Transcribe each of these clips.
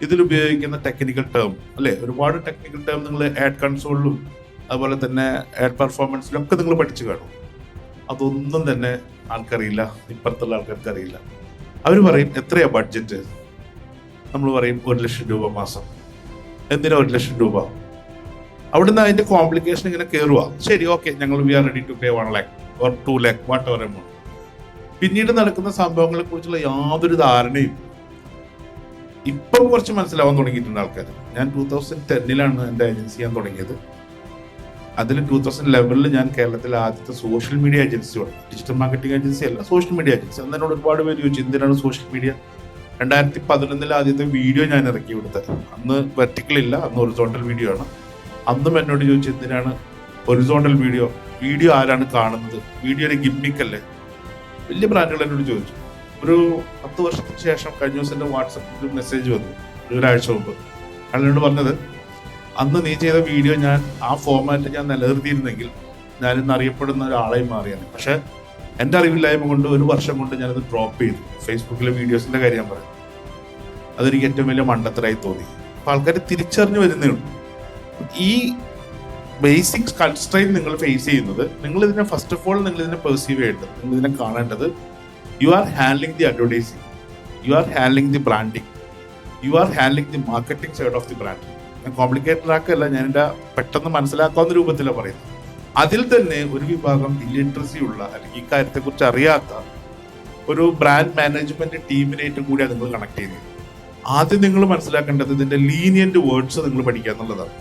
ഇതിൽ ഉപയോഗിക്കുന്ന technical term അല്ലെ, ഒരുപാട് ടെക്നിക്കൽ ടേം നിങ്ങൾ ആഡ് കൺസോളിലും അതുപോലെ തന്നെ ആഡ് പെർഫോമൻസിലും ഒക്കെ നിങ്ങൾ പഠിച്ചു കാണും. അതൊന്നും തന്നെ ആൾക്കറിയില്ല, ഇപ്പുറത്തുള്ള ആൾക്കാർക്ക് അറിയില്ല. അവർ പറയും എത്രയാ ബഡ്ജറ്റ്, നമ്മൾ പറയും 1 ലക്ഷം രൂപ മാസം. എന്തിനാ 1 ലക്ഷം രൂപ? അവിടുന്ന് അതിന്റെ കോംപ്ലിക്കേഷൻ ഇങ്ങനെ കയറുക. ശരി, ഓക്കെ, ഞങ്ങൾ we are ready to pay 1 lakh or 2 lakh whatever amount. പിന്നീട് നടക്കുന്ന സംഭവങ്ങളെ കുറിച്ചുള്ള യാതൊരു ധാരണയും ഇപ്പം കുറച്ച് മനസ്സിലാവാൻ തുടങ്ങിയിട്ടുണ്ട് ആൾക്കാർ. ഞാൻ 2010 എൻ്റെ ഏജൻസി ചെയ്യാൻ തുടങ്ങിയത്. അതിൽ 2011 ഞാൻ കേരളത്തിലെ ആദ്യത്തെ സോഷ്യൽ മീഡിയ ഏജൻസി തുടങ്ങി. ഡിജിറ്റൽ മാർക്കറ്റിംഗ് ഏജൻസി അല്ല, സോഷ്യൽ മീഡിയ ഏജൻസി. അന്ന് എന്നോട് ഒരുപാട് പേര് ചോദിച്ചു എന്തിനാണ് സോഷ്യൽ മീഡിയ. 2011 ആദ്യത്തെ വീഡിയോ ഞാൻ ഇറക്കി ഇവിടുത്തെ. അന്ന് വെർട്ടിക്കൽ ഇല്ല, അന്ന് ഹൊറിസോണ്ടൽ വീഡിയോ ആണ്. അന്നും എന്നോട് ചോദിച്ചു എന്തിനാണ് ഹൊറിസോണ്ടൽ വീഡിയോ, വീഡിയോ ആരാണ് കാണുന്നത്, വീഡിയോ ഒരു ഗിമ്മിക്കല്ലേ. വലിയ ബ്രാൻഡുകൾ എന്നോട് ചോദിച്ചു. ഒരു 10 വർഷത്തിന് ശേഷം കഴിഞ്ഞ ദിവസം എൻ്റെ വാട്സപ്പിൽ മെസ്സേജ് വന്നു, ഒരാഴ്ച മുമ്പ്. അയാളോട് പറഞ്ഞത്, അന്ന് നീ ചെയ്ത വീഡിയോ ഞാൻ ആ ഫോർമാറ്റ് ഞാൻ നിലനിർത്തിയിരുന്നെങ്കിൽ ഞാൻ ഇന്ന് അറിയപ്പെടുന്ന ഒരാളായി മാറിയാണ്. പക്ഷെ എൻ്റെ അറിവില്ലായ്മ കൊണ്ട് 1 വർഷം കൊണ്ട് ഞാനത് ഡ്രോപ്പ് ചെയ്തു. ഫേസ്ബുക്കിലെ വീഡിയോസിന്റെ കാര്യം ഞാൻ പറയും. അതെനിക്ക് ഏറ്റവും വലിയ മണ്ടത്തരായി തോന്നി. അപ്പൊ ആൾക്കാർ തിരിച്ചറിഞ്ഞു വരുന്നേ ഉള്ളൂ. ഈ ബേസിക് കൺസ്ട്രെയിൻ നിങ്ങൾ ഫേസ് ചെയ്യുന്നത്, നിങ്ങൾ ഇതിനെ ഫസ്റ്റ് ഓഫ് ഓൾ നിങ്ങൾ ഇതിനെ പെർസീവ് ചെയ്യേണ്ടത്, നിങ്ങൾ ഇതിനെ കാണേണ്ടത്, you are handling the advertising, you are handling the branding, you are handling the marketing side of the brand. ഞാൻ കോംപ്ലിക്കേറ്റഡ് ആക്കല്ല, ഞാൻ എൻ്റെ പെട്ടെന്ന് മനസ്സിലാക്കാവുന്ന രൂപത്തിലാണ് പറയുന്നത്. അതിൽ തന്നെ ഒരു വിഭാഗം ഇല്ലിറ്ററസി ഉള്ള അല്ലെങ്കിൽ ഈ കാര്യത്തെക്കുറിച്ച് അറിയാത്ത ഒരു ബ്രാൻഡ് മാനേജ്മെന്റ് ടീമിനായിട്ട് കൂടിയാണ് നിങ്ങൾ കണക്ട് ചെയ്യുന്നത്. ആദ്യം നിങ്ങൾ മനസ്സിലാക്കേണ്ടത് ഇതിന്റെ ലീനിയന്റ് വേർഡ്സ് നിങ്ങൾ പഠിക്കുക എന്നുള്ളതാണ്.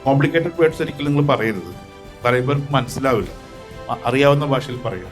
കോംപ്ലിക്കേറ്റഡ് വേർഡ്സ് ഒരിക്കലും നിങ്ങൾ പറയരുത്, പറയുമ്പോൾ മനസ്സിലാവില്ല. അറിയാവുന്ന ഭാഷയിൽ പറയും.